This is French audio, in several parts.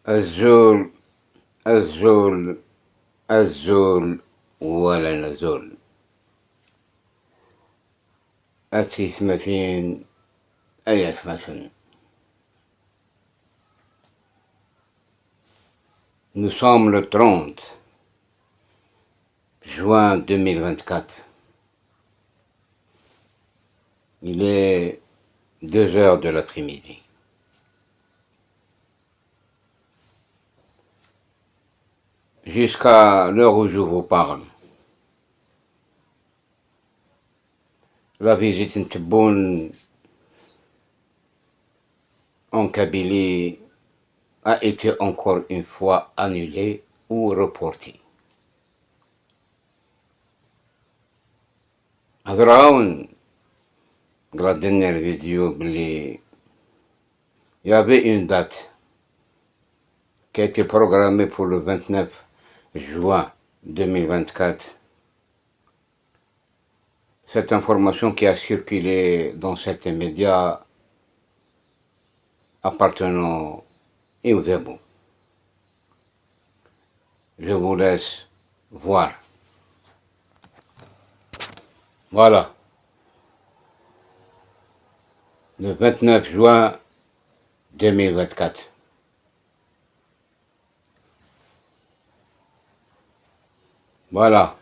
الزول الزول الزول ولا نزول أتي ثمثين أي ثمثن. Nous sommes le 30 juin 2024. Il est 2 heures de l'après-midi. Jusqu'à l'heure où je vous parle, la visite Ntebboune en Kabylie a été encore une fois annulée ou reportée. هضراون la dernière vidéo, il y avait une date qui a été programmée pour le 29 juin 2024. Cette information qui a circulé dans certains médias appartenant au Webo. Je vous laisse voir. Voilà. Le 29 juin 2024. Voilà.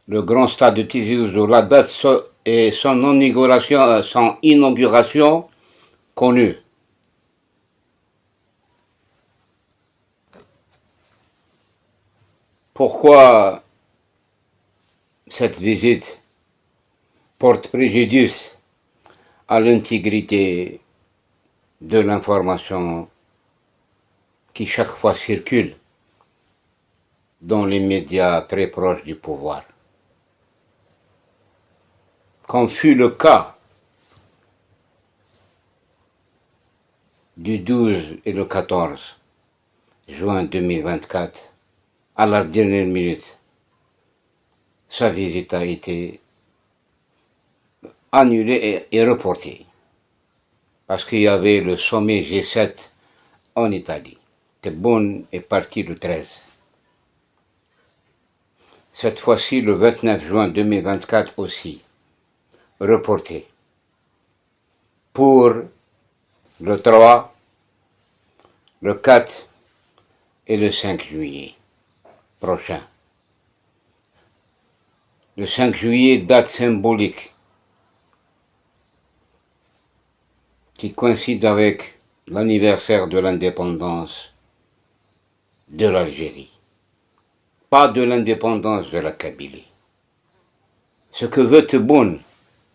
Le grand stade de Tizi Ouzou. La date et son inauguration connue. Pourquoi cette visite porte préjudice à l'intégrité de l'information qui chaque fois circule dans les médias très proches du pouvoir. Comme fut le cas du 12 et le 14 juin 2024, à la dernière minute, sa visite a été annulée et reportée parce qu'il y avait le sommet G7 en Italie. Tebboune est parti le 13. Cette fois-ci, le 29 juin 2024 aussi, reporté pour le 3, le 4 et le 5 juillet prochain. Le 5 juillet, date symbolique qui coïncide avec l'anniversaire de l'indépendance de l'Algérie, pas de l'indépendance de la Kabylie. Ce que veut Tebboune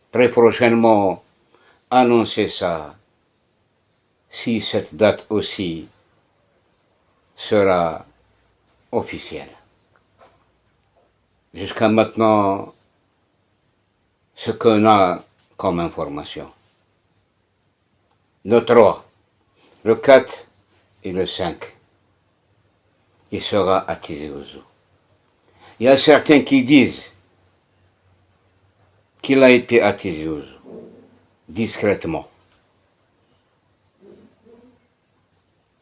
très prochainement annoncer ça, si cette date aussi sera officielle. Jusqu'à maintenant, ce qu'on a comme information. Le 3, le 4 et le 5, il sera à Tizi Ouzou. Il y a certains qui disent qu'il a été à Tizi Ouzou, discrètement.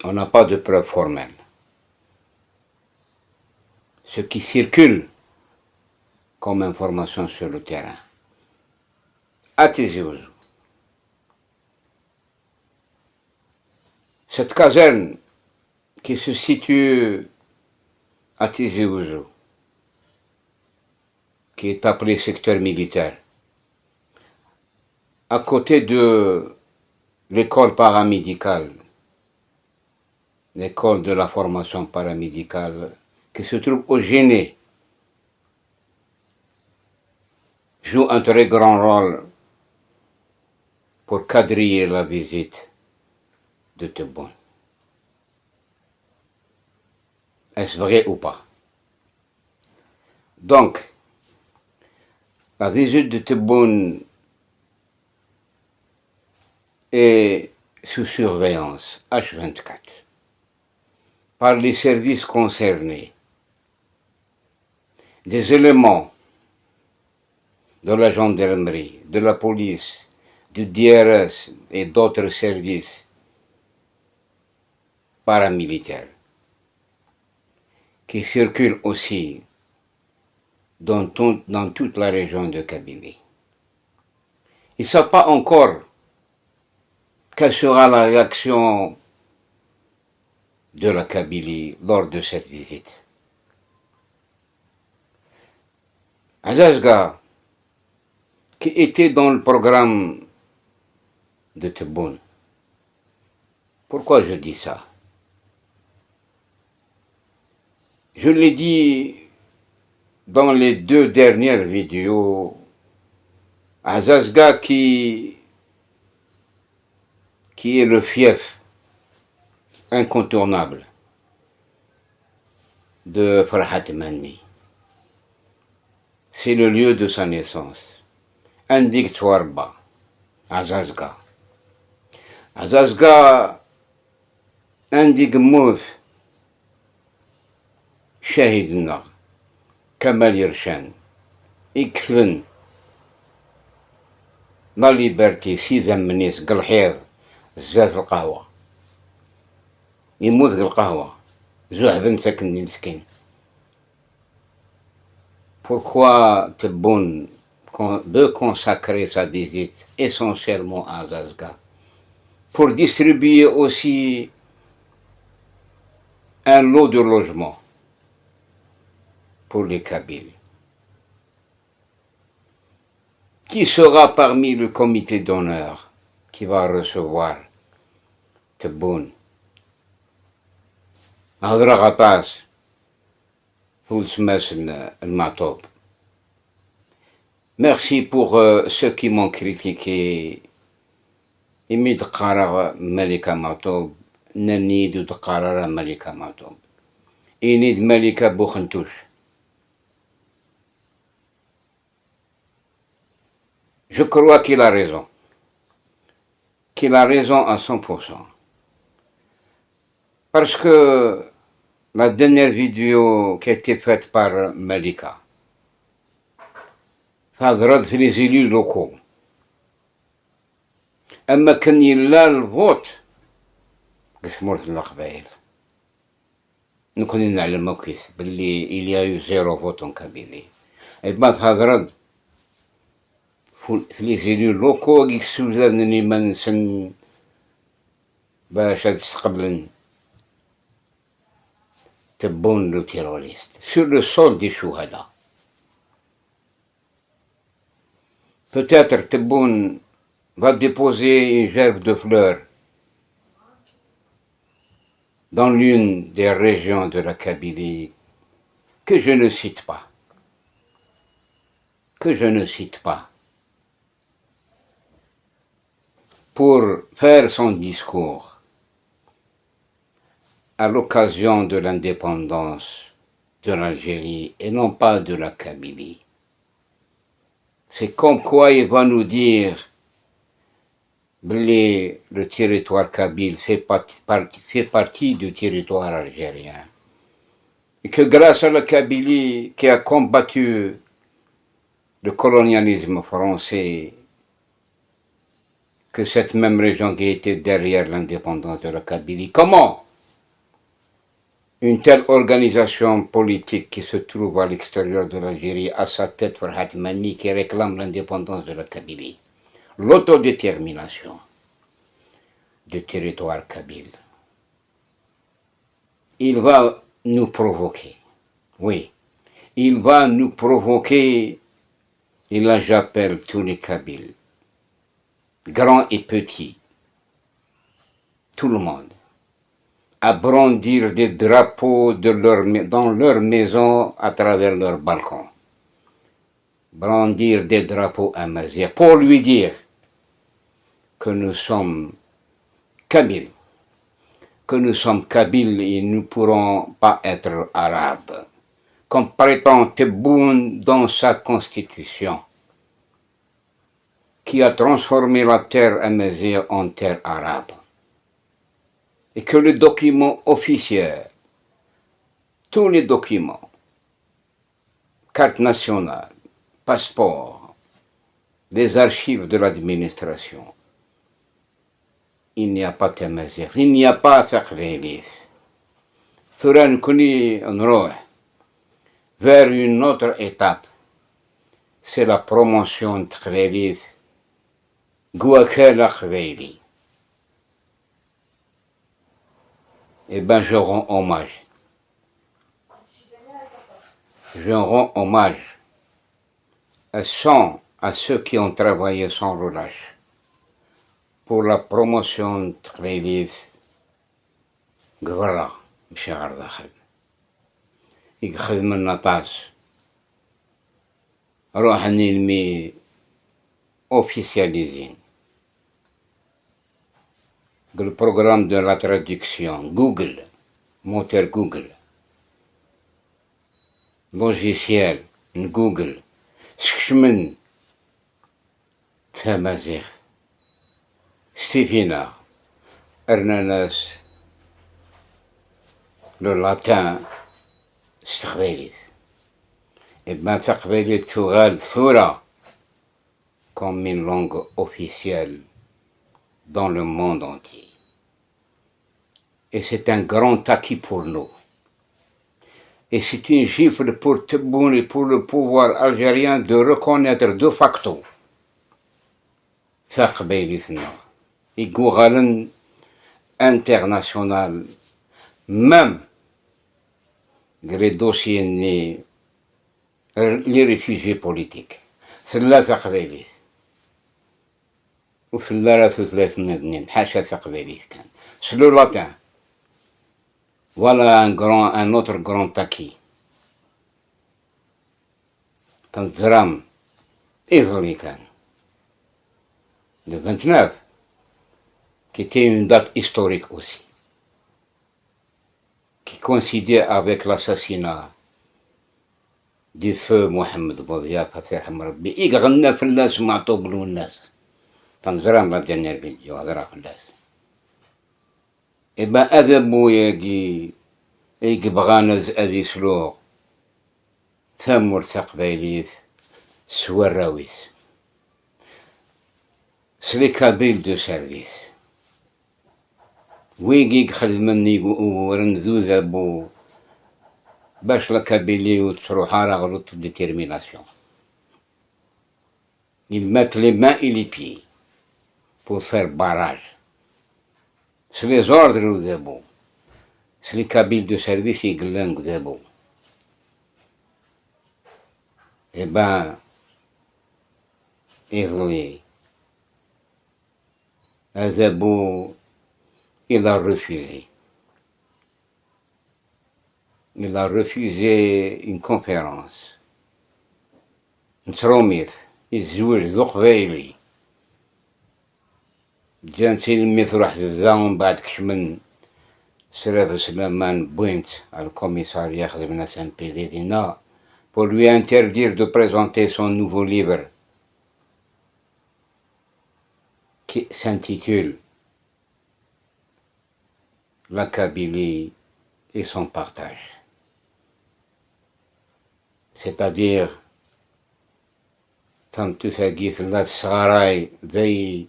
On n'a pas de preuves formelles. Ce qui circule comme information sur le terrain, à Tizi Ouzou. Cette caserne qui se situe à Tizi Ouzou, qui est appelée secteur militaire, à côté de l'école paramédicale, l'école de la formation paramédicale, qui se trouve au Géné, joue un très grand rôle pour quadriller la visite de Tebboune. Est-ce vrai ou pas? Donc, la visite de Tebboune est sous surveillance H24 par les services concernés. Des éléments de la gendarmerie, de la police, du DRS et d'autres services paramilitaires qui circulent aussi dans toute la région de Kabylie. Ils ne savent pas encore quelle sera la réaction de la Kabylie lors de cette visite. Azazga, qui était dans le programme de Tebboune. Pourquoi je dis ça? Je l'ai dit dans les 2 dernières vidéos. Azazga qui est le fief incontournable de Farhat Manni. C'est le lieu de sa naissance. Indik Twarba, Azazga. Azazga, Indik Mouf, Shahidna, Kamal Yershan, Ikfen, la liberté, Sida Menis, Galhir, Zaf al-Qahwa. يموت القهوة زهبن سكن مسكين. Pourquoi Tebboune veut consacrer sa visite essentiellement à Azazga? Pour distribuer aussi un lot de logements pour les Kabyles. Qui sera parmi le comité d'honneur qui va recevoir Tebboune? هضرة غطاس هو التماس المعطوب. Merci pour ceux qui m'ont critiqué. إمي دقارة ملكة معطوب ننيد دقارة ملكة معطوب إنيد ملكة بوخنتوش. Je crois qu'il a raison. Qu'il a raison à 100%. Parce que la dernière vidéo qui a été faite par Malika, فهضرت في les élus locaux. أما كان يلا الفوت قسمورت القبائل. نكون نعلمو كيف باللي il y a eu 0 vote en Kabylie. Et ben هضرت في les élus locaux qui سوزانني ما نسن باش تستقبلن Tebboune le terroriste, sur le sol des Chouhada. Peut-être Tebboune va déposer une gerbe de fleurs dans l'une des régions de la Kabylie que je ne cite pas. Pour faire son discours à l'occasion de l'indépendance de l'Algérie et non pas de la Kabylie. C'est comme quoi il va nous dire que le territoire kabyle fait partie du territoire algérien. Et que grâce à la Kabylie qui a combattu le colonialisme français, que cette même région qui était derrière l'indépendance de la Kabylie, comment une telle organisation politique qui se trouve à l'extérieur de l'Algérie, à sa tête Farhat Manni, qui réclame l'indépendance de la Kabylie, l'autodétermination du territoire kabyle. Il va nous provoquer, oui, il va nous provoquer, et là j'appelle tous les Kabyles, grands et petits, tout le monde, à brandir des drapeaux dans leur maison à travers leur balcon. Brandir des drapeaux amazirs pour lui dire que nous sommes Kabyles. Que nous sommes Kabyles et nous ne pourrons pas être arabes. Comme prétend Tebboune dans sa constitution, qui a transformé la terre amazigh en terre arabe. Et que les documents officiels, tous les documents, carte nationale, passeport, des archives de l'administration. Il n'y a pas Tamazight, il n'y a pas Taqbaylit. ثورة نكوني نروح vers une autre étape. C'est la promotion de Taqbaylit. Gouakala Qbayli. Eh ben, je rends hommage. Je rends hommage à ceux qui ont travaillé sans relâche pour la promotion de Taqbaylit. قبرة ماشي غير داخل يخدم النطاس روح نلمي officialisé le programme de la traduction Google moteur Google logiciel Google سكشمن تمازيغ ستيفينا أرناناس le latin استقباليت إبما تقباليت تغال ثورة comme une langue officielle dans le monde entier. Et c'est un grand acquis pour nous. Et c'est une gifle pour Tebboune et pour le pouvoir algérien de reconnaître de facto تقباليتنا يقوغالن international même les dossiers les réfugiés politiques ثلاثة قبائليت وفي الثلاثة ثلاث مدنين حاشا تقباليت كان سلو لاتان voilà un autre grand acquis كان زرام إيزولي كان le 29 qui était une date historique aussi qui coïncidait avec l'assassinat du feu Mohamed Boudiaf يرحم ربي يغنى في الناس مع طوبلو الناس تنزرام لا dernière vidéo هذا في الناس إبا أذبو يجي بغانا أذي سلوغ ثمور تقبايليث سوى الراويس سلي كابيل دو سيرفيس ويجي خدمني ورندو ذابو باش لا كابيلي وتروحا راه غلط ديتيرميناسيون ils mettent les mains et les pieds pour faire barrage. C'est les ordres d'abord. C'est les cabines de service et langues d'abord. Eh ben, il a refusé. Il a refusé une conférence. نتروميث يتزوج ذو قبايلي جان تيلميث واحد الذا بعد كشمن سلاف سليمان بوينت على الكوميساريا خدمنا سان بيدي دينا pour lui interdire de présenter son nouveau livre qui s'intitule La Kabylie et son partage. C'est-à-dire كان تفاقي في الناس الصغاراي ذي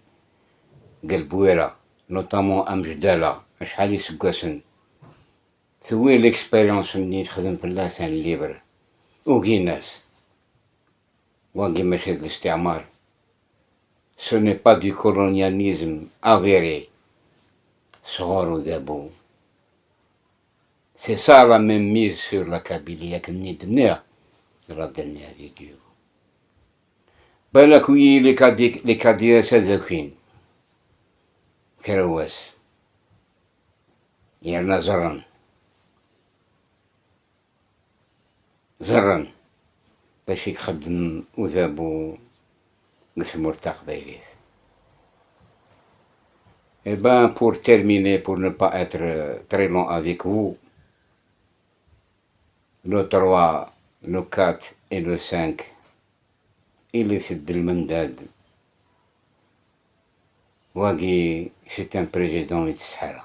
قلبويرة نوطامون أمجدالة شحال يسقاسن ثوي ليكسبيريونس مني تخدم في اللاسان الليبر وكي ناس واقي ماشي الاستعمار ce n'est pas du colonialisme avéré صغار ودابو c'est ça la même mise sur la Kabylie ياكني دنيا ردني فيديو بالك وي لي كادياس هذاكين كرواس يرنا زرن باش يخدم وذابو قسمو تقبايليت. Et ben pour terminer, pour ne pas être très long avec vous, le 3, le 4 et le 5 اللي في المنداد واقي سي ان بريزيدون يتسحر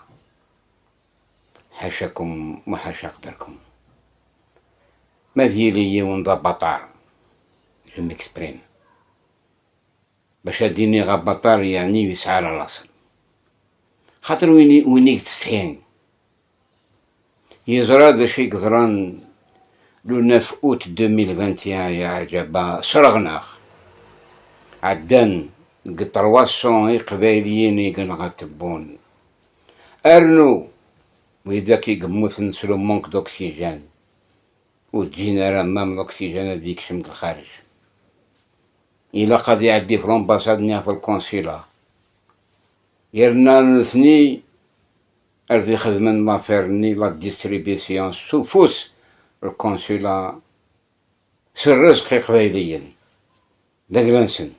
حاشاكم وحاشا قدركم ما ديالي ونضا بطار جو ميكسبريم باش هاديني غبطار يعني يسعى على الأصل. خاطر وين تستهين يزرى دا شي قدران لو 9 أوت 2021 يا عجبا صرغناخ عدان قد 300 قبايليين يقن غتبون أرنو وإذا كي قموث نسلو مونك دوكسيجين وتجينا راه مام الأكسجين هاديك شمك الخارج. إلا قد يعدي في لومباساد نيا في الكونسيلا يرنا نثني أرضي خدمن لافيرني لا ديستريبيسيون سوفوس الكونسيلا سرزقي قبايليا داكلانسن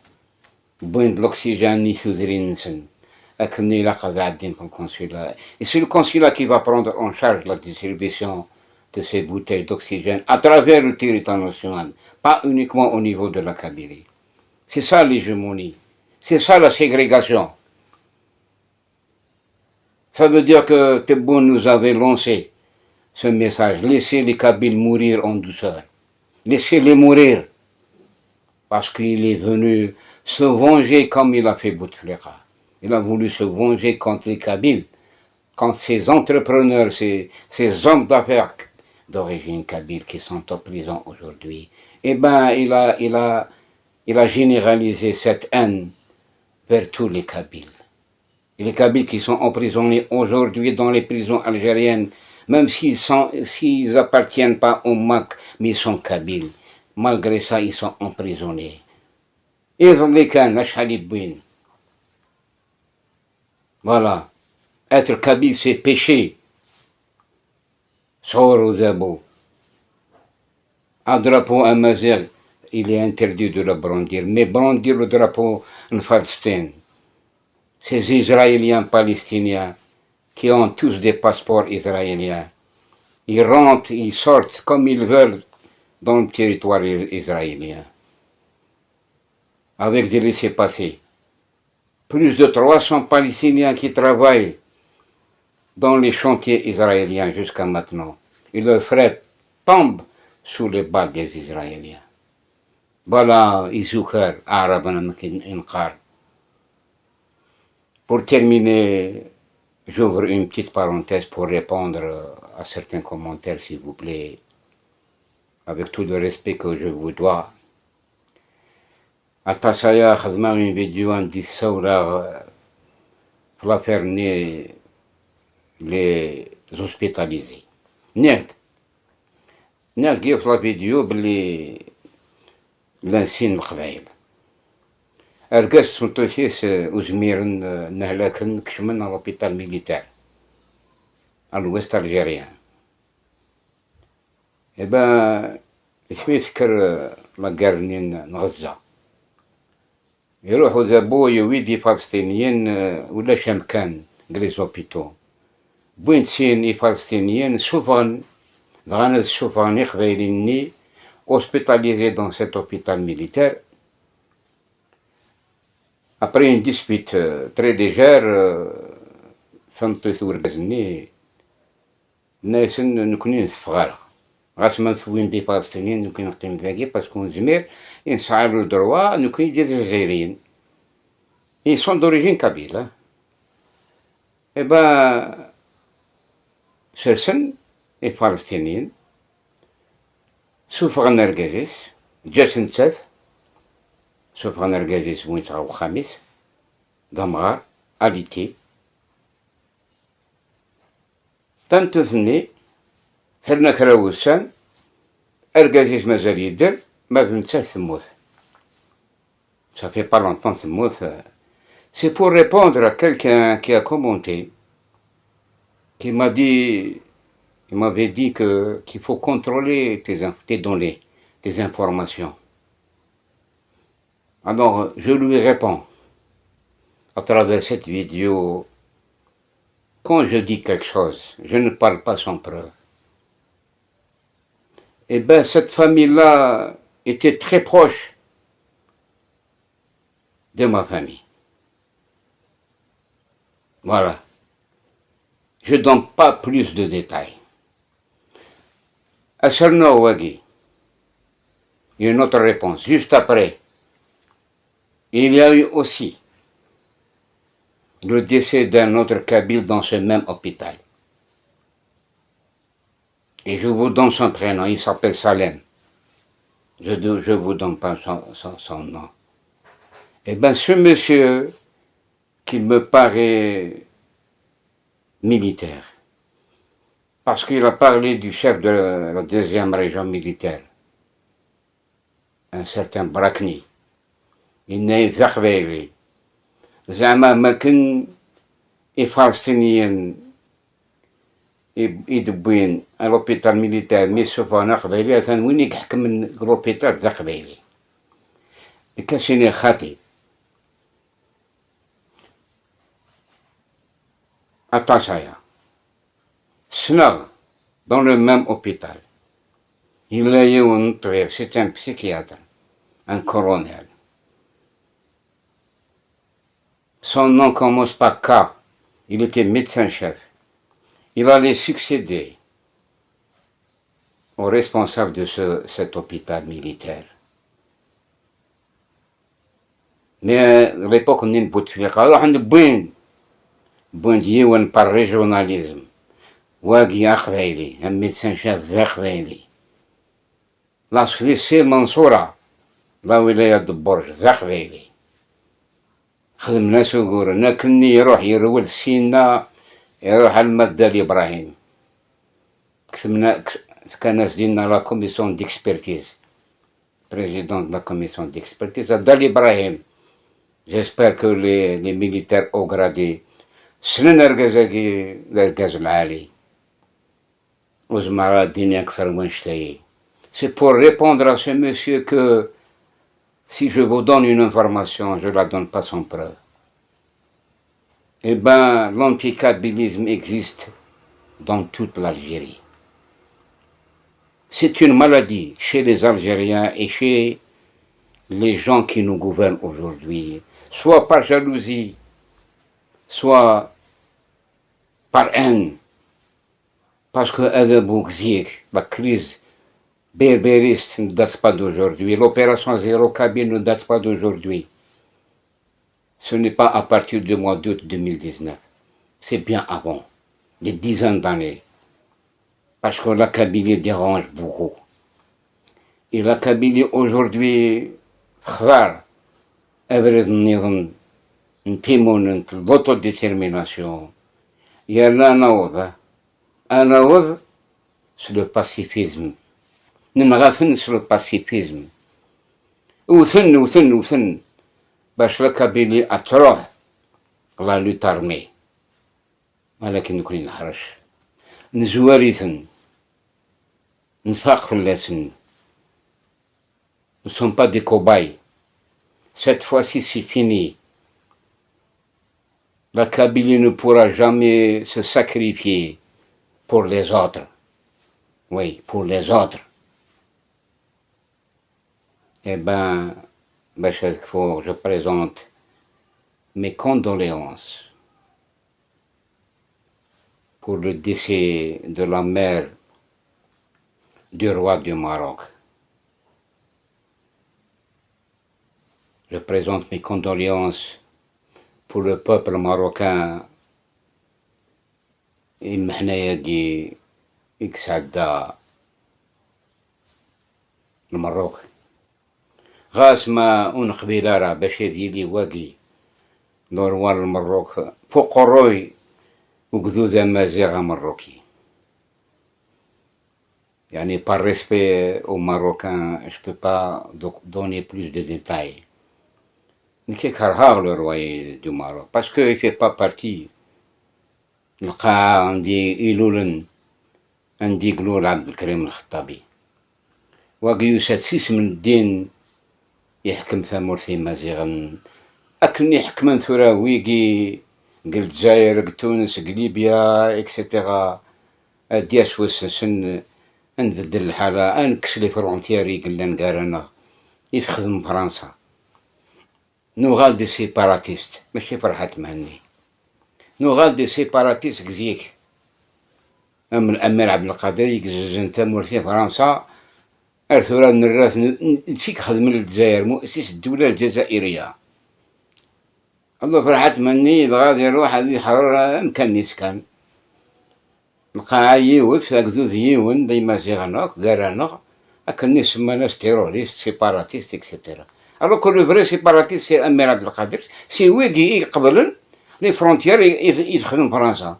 بوين الأكسجين نيثودرين نسن أكني لا قد عدين في الكونسيلا. Et c'est le consulat qui va prendre en charge la distribution de ces bouteilles d'oxygène à travers le territoire national, pas uniquement au niveau de la Kabylie. C'est ça l'hégémonie, c'est ça la ségrégation. Ça veut dire que Tebboune nous avait lancé ce message, laissez les Kabyles mourir en douceur, laissez-les mourir, parce qu'il est venu se venger comme il a fait Bouteflika. Il a voulu se venger contre les Kabyles, contre ces entrepreneurs, ces hommes d'affaires d'origine kabyle qui sont en prison aujourd'hui. Eh bien, il a généralisé cette haine vers tous les Kabyles. Et les Kabyles qui sont emprisonnés aujourd'hui dans les prisons algériennes, même s'ils appartiennent pas au MAC, mais ils sont Kabyles. Malgré ça, ils sont emprisonnés. Voilà. Être Kabyle, c'est péché. Soro Zabo. Un drapeau amazigh, il est interdit de le brandir. Mais brandir le drapeau en Palestine, ces Israéliens palestiniens qui ont tous des passeports israéliens, ils rentrent, ils sortent comme ils veulent dans le territoire israélien, avec des laissez-passer. Plus de 300 Palestiniens qui travaillent dans les chantiers israéliens jusqu'à maintenant. Et le fret tombe sous les balles des Israéliens. Voilà, Isoukhar, Arabe Inqar. Pour terminer, j'ouvre une petite parenthèse pour répondre à certains commentaires, s'il vous plaît, avec tout le respect que je vous dois. Atasaya khadma une vidéo en disant pour la faire les hospitalisés. Net كيف لا فيديو بلي لانسين القبايل أرقاس سنطوشيس وزميرن نهلاكن كشمن لوبيتال ميليتار الويست الجيريان. إبا شوي يذكر لاكارنين غزة يروحوا ذابو يويدي فلسطينيين ولا شامكان ليزوبيتو بوين تسين فلسطينيين سوفغن غانا السوفغني قبايليني hospitalisé dans cet hôpital militaire. Après une dispute très légère, فهمت ورقزني الناس نكونين ثفغارة غاس ما نثوين دي فلسطينيين نكون نقيم ذاكي باسكو زمير ينسعى له دروا نكون ديال الجزائريين ils sont d'origine kabyle. Et ben سرسن الفلسطينيين سوف غنرقازيس جات نتاف سوف غنرقازيس وين تغاو خامس دمغار اليتي تنتثني حرنا كراوسان ارقازيس مازال يدر ما نتاف تموت. Ça fait pas longtemps تموت. C'est pour répondre à quelqu'un qui a commenté, qui m'a dit, il m'avait dit qu'il faut contrôler tes données, tes informations. Alors, je lui réponds, à travers cette vidéo, quand je dis quelque chose, je ne parle pas sans preuve. Eh bien, cette famille-là était très proche de ma famille. Voilà. Je ne donne pas plus de détails. Asserno Wagi, une autre réponse, juste après. Il y a eu aussi le décès d'un autre Kabyle dans ce même hôpital. Et je vous donne son prénom, il s'appelle Salem. Je ne vous donne pas son nom. Eh bien, ce monsieur, qui me paraît militaire, parce qu'il a parlé du chef de la deuxième région militaire, un certain Brakni. Il n'est pas زعما ما كان الفلسطينيين يدبوين لوبيتال ميليتير مي سوف انا قبيلي ثان وين يحكم لوبيتال ذا قبيلي كاسيني خاطي Atachaya, Snag, dans le même hôpital. Il a eu un autre, c'est un psychiatre, un colonel. Son nom commence par K. Il était médecin-chef. Il allait succéder au responsable de cet hôpital militaire. Mais à l'époque, on est بوين par régionalisme. واقي أخذيلي un médecin-chef ذا خذيلي. لاسليسي منصورة لا ولاية البرج ذا خذيلي. خدم ناس وقور لكني يروح يرول سينا يروح على المدة إبراهيم. كتبنا كان دينا لا كوميسيون ديكسبرتيز. président de la commission d'expertise, Dali Ibrahim. J'espère que les militaires haut gradés سنن الركازاكي الركاز العالي وزمارة الدنيا أكثر من شتاي. C'est pour répondre à ce monsieur que si je vous donne une information, je ne la donne pas sans preuve. Eh bien, l'anticabylisme existe dans toute l'Algérie. C'est une maladie chez les Algériens et chez les gens qui nous gouvernent aujourd'hui, soit par jalousie, soit par haine, parce que la crise berbériste ne date pas d'aujourd'hui, l'opération Zéro Kabyle ne date pas d'aujourd'hui. Ce n'est pas à partir du mois d'août 2019, c'est bien avant, des dizaines d'années, parce que la Kabylie dérange beaucoup. Et la Kabylie aujourd'hui, une témoigne de l'autodétermination. Il y a un autre, c'est le pacifisme. Nous sur le pacifisme. وثن باش la Kabylie تروح la lutte armée. ولكن نكون نحرش نزواريثن نفاق فلاسن. Nous ne sommes pas des cobayes. Cette fois-ci, c'est fini. La Kabylie ne pourra jamais se sacrifier pour les autres. Oui, pour les autres. Eh bien, je présente mes condoléances pour le décès de la mère du roi du Maroc. Je présente mes condoléances pour le peuple marocain. إحنا دي إكسادا المروك غاس ما اون قبيلة راه باش يديلي واقي نوروان المروك فوق الروي وقدوذا مازيغا مروكي. يعني par respect aux Marocains, je peux pas donner plus de détails. نكي كرهاغ le roi du Maroc parce qu'il fait pas partie. نلقى عندي إيلولن عندي قلول عبد الكريم الخطابي واقي يوسات سيس من الدين يحكم ثامورثي مازيغن أكن يحكمن ثورا ويقي قل الجزائر قل تونس قل ليبيا إكسيتيغا دياس وسن نبدل الحالة أنكس لي فرونتياري قلنا نقارنا يخدم فرنسا نوغال دي سيباراتيست ماشي فرحات مهني نوغال دي سيباراتيست كزيك أم الأمير عبد القادر يقززن تامورثي فرنسا أرثورا نراث نسيك خدم الجزائر مؤسس الدولة الجزائرية الله فرحت مني بغا يروح هذه حرارة مكان يسكن لقى يوف هكذا يون ديما زيغنوك قرانوك أكن يسمى ناس تيروريست سيباراتيست اكسيتيرا. الو كل فري سيباراتيست سي أمير عبد القادر سي ويكي يقبلن لي فرونتيير يدخلن فرنسا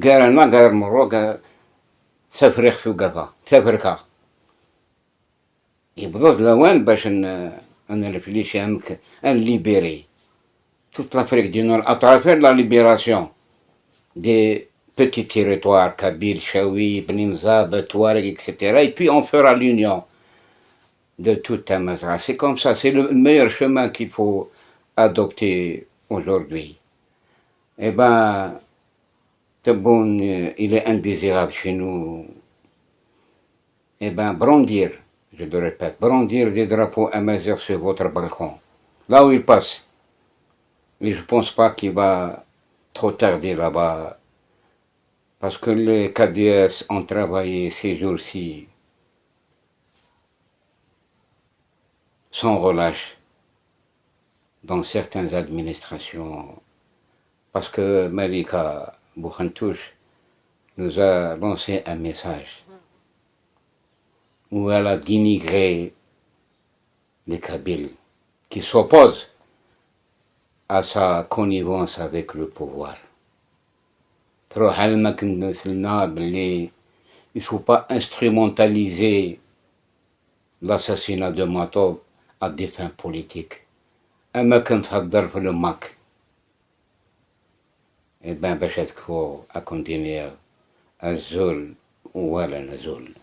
قرانا قار مرو تفريخ في قفا تفركا يبضوز لوان باش نرفليشي همك ان ليبيري toute l'Afrique du Nord à travers la libération des petits territoires, Kabyle, Chaoui, Bnimza, Touareg, etc. Et puis on fera l'union de tout Tamazra. C'est comme ça, c'est le meilleur chemin qu'il faut adopter aujourd'hui. Eh ben, Tebboune, il est indésirable chez nous. Eh ben, brandir, je le répète, brandir des drapeaux amazigh sur votre balcon, là où il passe. Mais je pense pas qu'il va trop tarder là-bas. Parce que les KDS ont travaillé ces jours-ci sans relâche dans certaines administrations. Parce que Malika Boukhantouche nous a lancé un message où elle a dénigré les Kabyles qui s'opposent à sa connivence avec le pouvoir. Il ne faut pas instrumentaliser l'assassinat de Matob à des fins politiques. أما كان تهدر في الماك باش تكفو أكونتينيا الزول ولا نزول.